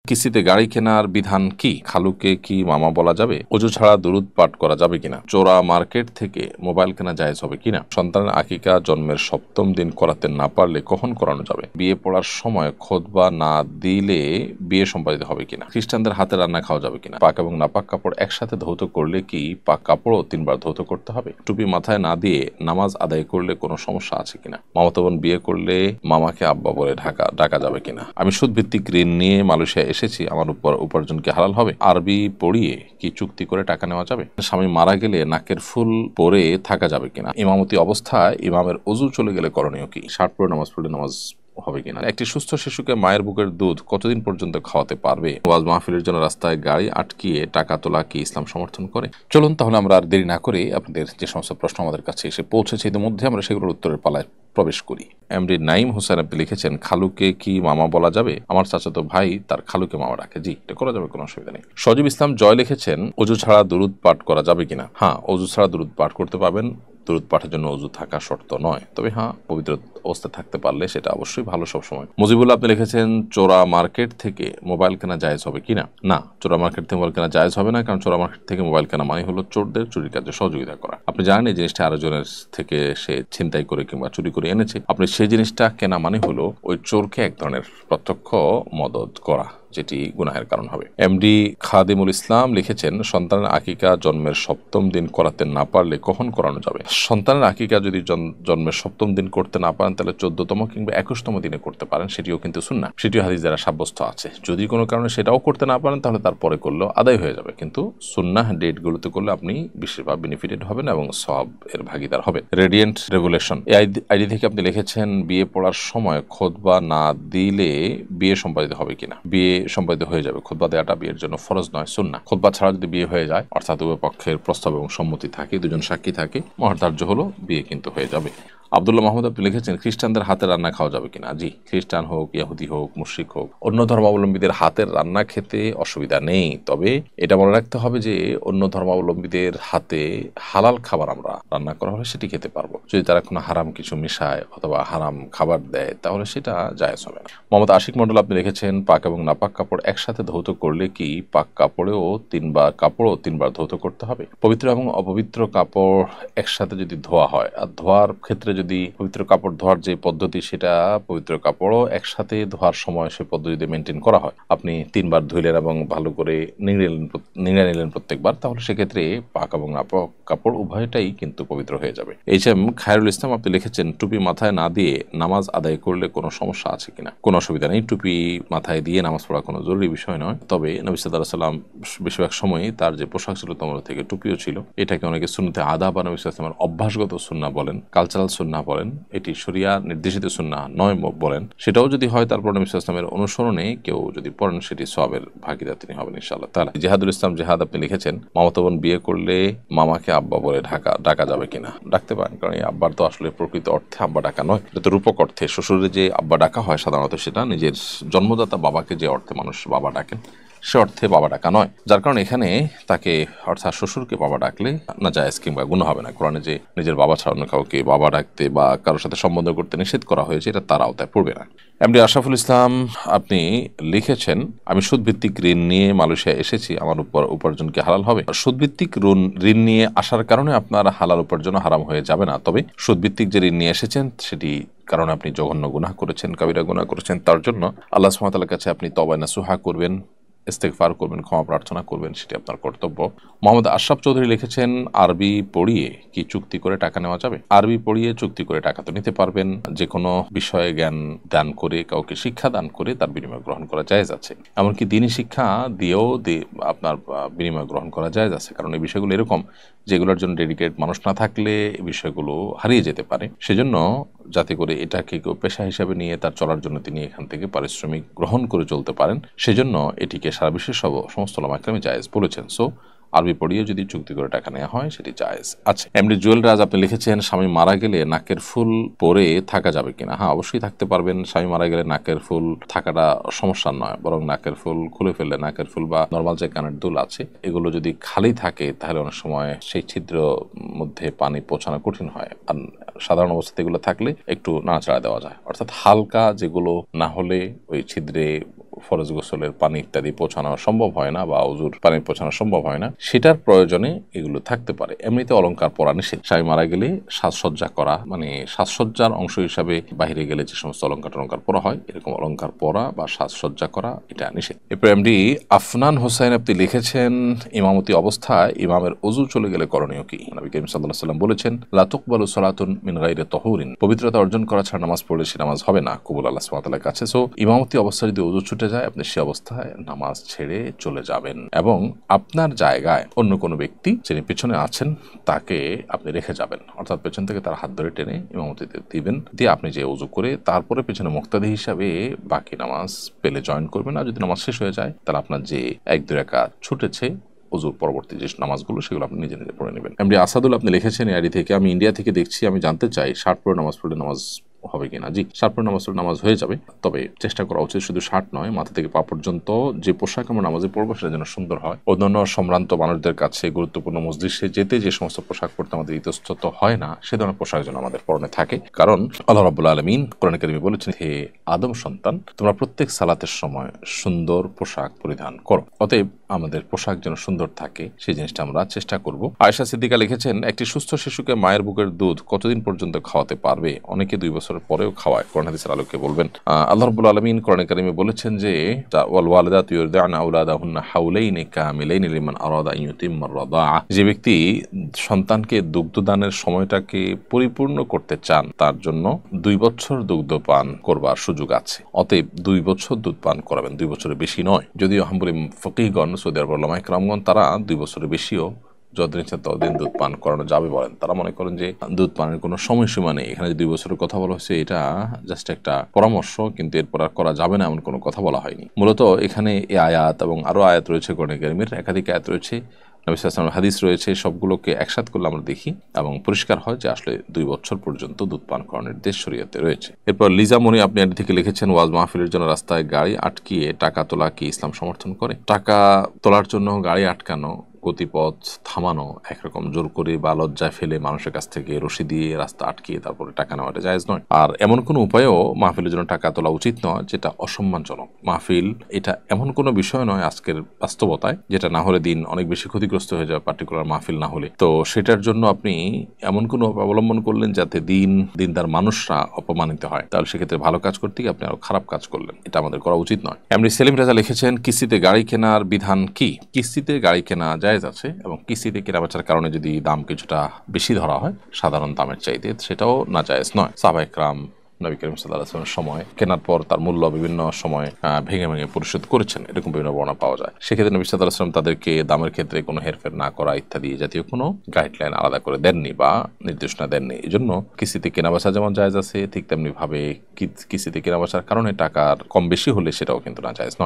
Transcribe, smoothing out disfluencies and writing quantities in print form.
কিস্তিতে গাড়ি কেনার বিধান কি? খালুকে কি মামা বলা যাবে? অজু ছাড়া দুরূদ পাঠ করা যাবে কিনা? চোরা মার্কেট থেকে মোবাইল কেনা জায়েজ হবে কিনা? সন্তানের আকিকা জন্মের ৭ম দিন করাতে না পারলে কখন করানো যাবে? বিয়ে পড়ার সময় খুতবা না দিলে বিয়ে সম্পাদিত হবে কিনা? খ্রিস্টানদের হাতে রান্না খাওয়া যাবে কিনা? পাক এবং নাপাক কাপড় একসাথে ধৌত করলে কি পাক কাপড়ও ৩ বার ধৌত করতে হবে? টুপি মাথায় না দিয়ে নামাজ আদায় করলে কোনো সমস্যা আছে কিনা? মামাতো বোন বিয়ে করলে মামাকে আব্বা বলে ডাকা যাবে কিনা? আমি সুদ ভিত্তিক ঋণ নিয়ে মালয়েশিয়া এসেছি, আমার উপার্জন কি হালাল হবে? আরবি পড়িয়ে কি চুক্তি করে টাকা নেওয়া যাবে? স্বামী মারা গেলে নাকের ফুল পরে থাকা যাবে কিনা? ইমামতি অবস্থায় ইমামের অজু চলে গেলে করণীয় কি? শার্ট পরে নামাজ পড়লে নামাজ হবে কিনা? একটি সুস্থ শিশুকে মায়ের বুকের দুধ কতদিন পর্যন্ত খাওয়াতে পারবে? ওয়াজ মাহফিলের জন্য রাস্তায় গাড়ি আটকিয়ে টাকা তোলা কি ইসলাম সমর্থন করে? চলুন তাহলে আমরা আর দেরি না করে আপনাদের যে সমস্ত প্রশ্ন আমাদের কাছে এসে পৌঁছেছে ইতিমধ্যে আমরা সেগুলোর উত্তরের পালায় প্রবেশ করি। এমডি নাইম হোসেন আপনি লিখেছেন, খালুকে কি মামা বলা যাবে? আমার চাচাতো ভাই তার খালুকে মামা ডাকে। জি, এটা করা যাবে, কোনো অসুবিধা নেই। সজীব ইসলাম জয় লিখেছেন, অজু ছাড়া দুরূদ পাঠ করা যাবে কিনা? হ্যাঁ, অজু ছাড়া দুরূদ পাঠ করতে পারবেন। দুরূদ পাঠের জন্য অজু থাকা শর্ত নয়, তবে হ্যাঁ, পবিত্র অবস্থায় থাকতে পারলে সেটা অবশ্যই ভালো সবসময়। মুজিবুল্লাহ আপনি লিখেছেন, চোরা মার্কেট থেকে মোবাইল কেনা জায়েজ হবে কিনা? না, চোরা মার্কেট থেকে মোবাইল কেনা জায়েজ হবে না, কারণ চোরা মার্কেট থেকে মোবাইল কেনা মানে হলো চোরদের চুরির কাজে সহযোগিতা করা। আপনি জানেন এই জিনিসটা আরেকজনের থেকে সে ছিনতাই করে কিংবা চুরি করে এনেছে, আপনি সেই জিনিসটা কেনা মানে হলো ওই চোরকে এক ধরনের প্রত্যক্ষ মদদ করা, যেটি গুনাহের কারণ হবে। এমডি খাদিমুল ইসলাম লিখেছেন, সন্তানের আকিকা জন্মের ৭ম দিন করাতে না পারলে কখন করানো যাবে? সন্তানের আকিকা যদি জন্মের ৭ম দিন করতে না পারেন তাহলে ১৪তম কিংবা ২১তম দিনে করতে পারেন, সেটিও কিন্তু সুন্নাহ, সেটিও হাদিস দ্বারা সাব্যস্ত আছে। যদি কোনো কারণে সেটাও করতে না পারেন তাহলে তারপরে করলেও আদায় হয়ে যাবে, কিন্তু সুন্নাহ ডেটগুলোতে করলে আপনি বিশেষভাবে বেনিফিটেড হবেন এবং সওয়াব এর ভাগিদার হবেন। রেডিয়েন্ট রেভুলেশন এই আইডি থেকে আপনি লিখেছেন, বিয়ে পড়ার সময় খুতবা না দিলে বিয়ে সম্পাদিত হবে কিনা? বিয়ে সম্পাদিত হয়ে যাবে। খুতবা দেওয়াটা বিয়ের জন্য ফরজ নয়, সুন্নাহ। খুতবা ছাড়া যদি বিয়ে হয়ে যায়, অর্থাৎ উভয় পক্ষের প্রস্তাব এবং সম্মতি থাকে, দুজন সাক্ষী থাকে, মহার্ধার্য হলো বিয়ে কিন্তু হয়ে যাবে। আব্দুল্লাহ মাহমুদ আপনি লিখেছেন, খ্রিস্টানদের হাতের রান্না খাওয়া যাবে কিনা? জি, খ্রিস্টান হোক, ইহুদি হোক, মুশরিক হোক, অন্য ধর্মাবলম্বীদের হাতের রান্না খেতে অসুবিধা নেই, তবে এটা মনে রাখতে হবে যে অন্য ধর্মাবলম্বীদের হাতে হালাল খাবার আমরা রান্না করা হলে সেটি খেতে পারবো। যদি তারা কোনো হারাম কিছু মিশায় অথবা হারাম খাবার দেয় তাহলে সেটা জায়েজ হবে না। মোহাম্মদ আশিক মন্ডল আপনি লিখেছেন, পাক এবং নাপাক কাপড় একসাথে ধৌত করলে কি পাক কাপড়ও ৩ বার ধৌত করতে হবে? পবিত্র এবং অপবিত্র কাপড় একসাথে যদি ধোয়া হয়, আর ধোয়ার ক্ষেত্রে যদি পবিত্র কাপড় ধোয়ার যে পদ্ধতি সেটা পবিত্র কাপড়ও একসাথে ধোয়ার সময় সে পদ্ধতিতে মেনটেন করা হয়, আপনি ৩ বার ধুইলেন এবং ভালো করে নিংড়ে নিলেন প্রত্যেকবার, তাহলে সেক্ষেত্রে পাক এবং নাপাক কাপড় উভয়টাই কিন্তু পবিত্র হয়ে যাবে। এইচ.এম. খায়রুল ইসলাম আপনি লিখেছেন, টুপি মাথায় না দিয়ে নামাজ আদায় করলে কোনো সমস্যা আছে কিনা? কোনো অসুবিধা নেই, টুপি মাথায় দিয়ে নামাজ পড়া কোনো জরুরি বিষয় নয়, তবে নবী সাল্লাল্লাহু আলাইহি ওয়াসাল্লাম বেশিরভাগ সময়ই তার যে পোশাক ছিল তোমরা থেকে টুপিও ছিল, এটাকে অনেকে সুন্নতে আদা বা নবী সাল্লাল্লাহু আলাইহি ওয়াসাল্লামের অভ্যাসগত সুন্নাহ বলেন, কালচারাল সুন্নাহ বলেন, এটি শরিয়া নির্দেশিত সুন্নাহ নয় বলেন, সেটাও যদি হয় তারপর নবী সাল্লাল্লাহু আলাইহি ওয়াসাল্লামের অনুসরণে কেউ যদি পড়েন সেটি সওয়াবের ভাগীদার তিনি হবেন ইনশাআল্লাহ তাআলা। জিহাদুল ইসলাম জিহাদ আপনি লিখেছেন, মামাতো বোন বিয়ে করলে মামাকে আব্বা বলে ডাকা যাবে কিনা? ডাকতে পারেন, কারণ এই আব্বার তো আসলে প্রকৃত অর্থে আব্বা ডাকা নয়, এটা তো রূপক অর্থে। শ্বশুরের যে আব্বা ডাকা হয় সাধারণত সেটা নিজের জন্মদাতা বাবাকে যে অর্থে মানুষ বাবা ডাকেন সে অর্থে বাবা ডাকা নয়, যার কারণে এখানে তাকে অর্থাৎ শ্বশুরকে বাবা ডাকলে না জায়েজ কিংবা গুনাহ হবে না। কোরআনে যে নিজের বাবা ছাড়া অন্য কাউকে বাবা ডাকতে বা কারোর সাথে সম্বন্ধ করতে নিষেধ করা হয়েছে এটা তার আওতায় পড়বে না। এমডি আশরাফুল ইসলাম আপনি লিখেছেন, আমি সুদভিত্তিক ঋণ নিয়ে মালয়েশিয়া এসেছি, আমার উপার্জন কি হালাল হবে? সুদভিত্তিক ঋণ নিয়ে আসার কারণে আপনার হালাল উপার্জন হারাম হয়ে যাবে না, তবে সুদভিত্তিক যে ঋণ নিয়ে এসেছেন সেটি কারণে আপনি জঘন্য গুনাহ করেছেন, কাবিরা গুনাহ করেছেন, তার জন্য আল্লাহ সুবহানাহু ওয়া তাআলার কাছে আপনি তওবা নাসুহা করবেন, ইস্তেগফার করবেন, ক্ষমা প্রার্থনা করবেন, সেটি আপনার কর্তব্য। মোহাম্মদ আশরাফ চৌধুরী লিখেছেন, আরবি পড়িয়ে কি চুক্তি করে টাকা নেওয়া যাবে? আরবি পড়িয়ে চুক্তি করে টাকা তো নিতে পারবেন, যে কোনো বিষয়ে জ্ঞান দান করে, কাউকে শিক্ষা দান করে তার বিনিময় গ্রহণ করা জায়েজ আছে, এমনকি দ্বীনি শিক্ষা দিয়েও আপনার বিনিময় গ্রহণ করা জায়েজ আছে, কারণ এই বিষয়গুলো এরকম যেগুলোর জন্য ডেডিকেট মানুষ না থাকলে এই বিষয়গুলো হারিয়ে যেতে পারে, সেজন্য যাতে করে এটাকে কেউ পেশা হিসাবে নিয়ে তার চলার জন্য তিনি এখান থেকে পারিশ্রমিক গ্রহণ করে চলতে পারেন, সেজন্য এটিকে সারা বিশ্বের সমস্ত উলামা ইকরাম জায়েজ বলেছেন। সো আরবি পড়িয়ে যদি চুক্তি করে টাকা নেওয়া হয় সেটি জায়েজ আছে। এমডি জুয়েল রাজ আপনি লিখেছেন, স্বামী মারা গেলে নাকের ফুল পরে থাকা যাবে কিনা? হ্যাঁ, অবশ্যই থাকতে পারবেন। স্বামী মারা গেলে নাকের ফুল থাকাটা সমস্যা নয়, বরং নাকের ফুল খুলে ফেললে, নাকের ফুল বা নর্মাল যে কানের দুল আছে এগুলো যদি খালি থাকে তাহলে অনেক সময় সেই ছিদ্র মধ্যে পানি পৌঁছানো কঠিন হয়, আর সাধারণ অবস্থাতে এগুলো থাকলে একটু নাড়াচাড়া দেওয়া যায়, অর্থাৎ হালকা যেগুলো না হলে ওই ছিদ্রে ফরজ গোসলের পানি ইত্যাদি পৌঁছানো সম্ভব হয় না বা ওযুর পানি পৌঁছানো সম্ভব হয় না, সেটার প্রয়োজনে এগুলো থাকতে পারে। এমনিতে অলংকার পরা নিষেধ। স্বামী মারা গেলে সাজসজ্জা করা, মানে সাজসজ্জার অংশ হিসাবে বাইরে গেলে যে সমস্ত অলংকার পরা হয়, এরকম অলংকার পরা বা সাজসজ্জা করা এটা নিষেধ। এরপর এমডি আফনান হোসেন আপনি লিখেছেন, ইমামতি অবস্থায় ইমামের ওযু চলে গেলে করণীয় কি? নবী করিম সাল্লাল্লাহু আলাইহি ওয়াসাল্লাম বলেছেন, লা তুকবালু সালাতুন মিন গায়রি তাহুরিন, পবিত্রতা অর্জন করা ছাড়া নামাজ পড়লে সে নামাজ হবে না কবুল আল্লাহ সুবহানাহু ওয়া তাআলার কাছে। সো ইমামতি অবস্থায় যদি ওযু ছুটে যায়, আপনি সে অবস্থায় নামাজ ছেড়ে চলে যাবেন এবং আপনার জায়গায় অন্য কোনো ব্যক্তি যিনি পিছনে আছেন তাকে আপনি রেখে যাবেন, অর্থাৎ পেছন থেকে তার হাত ধরে টেনে ইমামতিতে দিবেন, দিয়ে আপনি যে ওযু করে তারপরে পেছনে মুক্তাদি হিসাবে বাকি নামাজ পেলে জয়েন করবেন। আর যদি নামাজ শেষ হয়ে যায় তাহলে আপনার যে 1-2 রাকাত ছুটেছে ওযুর পরবর্তী যে নামাজগুলো সেগুলো আপনি নিজে নিজে পড়ে নেবেন। এমডি আসাদুল আপনি লিখেছেন এআইডি থেকে, আমি ইন্ডিয়া থেকে দেখছি, আমি জানতে চাই শার্ট পরে নামাজ পড়লে নামাজ হবে কিনা। জি, শার্ট পরে নামাজ পড়লে নামাজ হয়ে যাবে, তবে চেষ্টা করা উচিত শুধু শার্ট নয়, মাথা থেকে পা পর্যন্ত যে পোশাক আমরা নামাজে পড়বো সেটা যেন সুন্দর হয়। অন্যান্য সম্ভ্রান্ত মানুষদের কাছে গুরুত্বপূর্ণ মজলিসে যেতে যে সমস্ত পোশাক পড়তে আমাদের ইতস্তত হয় না, সে ধরনের পোশাক যেন আমাদের পরনে থাকে। কারণ আল্লাহ রাব্বুল আলামিন কোরআনে কারিমে বলেছেন, হে আদম সন্তান, তোমরা প্রত্যেক সালাতের সময় সুন্দর পোশাক পরিধান করো। অতএব আমাদের পোশাক যেন সুন্দর থাকে সেই জিনিসটা আমরা চেষ্টা করব। আয়েশা সিদ্দিকা লিখেছেন, একটি সুস্থ শিশুকে মায়ের বুকের দুধ কতদিন পর্যন্ত খাওয়াতে পারবে? অনেকে 2 বছরের পরেও খাওয়ায়, কোরআন হাদিসের আলোকে বলবেন। আল্লাহ রাব্বুল আলামিন কোরআনে কারিমে বলেছেন যে, ওয়াল ওয়ালিদাতু ইউরদি'না আওলাদাহুন্না হাওলাইনি কামিলাইনি লিমান আরাদা আন ইউতিম্মার রাদাআ, যে ব্যক্তি সন্তানকে দুগ্ধদানের সময়টাকে পরিপূর্ণ করতে চান তার জন্য 2 বছর দুগ্ধ পান করবার সুযোগ আছে। অতএব 2 বছর দুধ পান করাবেন, 2 বছরের বেশি নয়। যদিও হাম্বলি ফকিহগণ, সৌদি আরবের উলামায়ে কেরামগণ, তারা 2 বছরের বেশিও যতদিন ইচ্ছা ততদিন দুধ পান করানো যাবে বলেন। তারা মনে করেন যে দুধ পানের কোনো সময়সীমা নেই। এখানে যে 2 বছরের কথা বলা হয়েছে এটা জাস্ট একটা পরামর্শ, কিন্তু এরপর আর করা যাবে না এমন কোনো কথা বলা হয়নি। মূলত এখানে এই আয়াত এবং আরো আয়াত রয়েছে, কোরআনে কারিমের একাধিক আয়াত রয়েছে, নবী সাল্লাল্লাহু আলাইহি ওয়াসাল্লামের হাদিস রয়েছে, সবগুলোকে একসাথ করলে আমরা দেখি এবং পরিষ্কার হয় যে আসলে 2 বছর পর্যন্ত দুধ পান করানোর নির্দেশ শরীয়তে রয়েছে। এরপর লিজা মনি আপনি এর থেকে লিখেছেন, ওয়াজ মাহফিলের জন্য রাস্তায় গাড়ি আটকিয়ে টাকা তোলা কি ইসলাম সমর্থন করে? টাকা তোলার জন্য গাড়ি আটকানো, গতিপথ থামানো, একরকম জোর করে বা লজ্জায় ফেলে মানুষের কাছ থেকে রশি দিয়ে রাস্তা আটকিয়ে তারপরে টাকা নেওয়াটা জায়েজ নয়। আর এমন কোনো উপায়ও মাহফিলের জন্য টাকা তোলা উচিত নয় যেটা অসম্মানজনক। মাহফিল এটা এমন কোনো বিষয় নয় আজকের বাস্তবতায় যেটা না হলে দিন অনেক বেশি ক্ষতিগ্রস্ত হয়ে যাবে, পার্টিকুলার মাহফিল না হলে। তো সেটার জন্য আপনি এমন কোনো অবলম্বন করলেন যাতে দিনদার মানুষরা অপমানিত হয়, তাহলে সেক্ষেত্রে ভালো কাজ করতে গিয়ে আপনি আরো খারাপ কাজ করলেন, এটা আমাদের করা উচিত নয়। এমনি সেলিম রাজা লিখেছেন, কিস্তিতে গাড়ি কেনার বিধান কি? কিস্তিতে গাড়ি কেনা জায়েজ আছে এবং কিস্তিতে কেনাবেচার কারণে যদি দাম কিছুটা বেশি ধরা হয় সাধারণ দামের চাইতে, সেটাও না জায়েজ নয়। সাহাবায়ে কেরাম নবী করিম সাল্লাল্লাহু আলাইহি ওয়াসাল্লামের সময় কেনার পর তার মূল্য বিভিন্ন সময় ভেঙে ভেঙে পরিশোধ করেছেন, এরকম বিভিন্ন বর্ণনা পাওয়া যায়। সেক্ষেত্রে নবী সাল্লাল্লাহু আলাইহি ওয়াসাল্লাম তাদেরকে দামের ক্ষেত্রে কোনো হেরফের না করা ইত্যাদি জাতীয় কোনো গাইডলাইন আলাদা করে দেননি বা নির্দেশনা দেননি। এই জন্য কিস্তিতে কেনাবেচা যেমন জায়েজ আছে, ঠিক তেমনি ভাবে কিস্তিতে কেনাবেচার কারণে টাকার কম বেশি হলে সেটাও কিন্তু না জায়েজ নয়।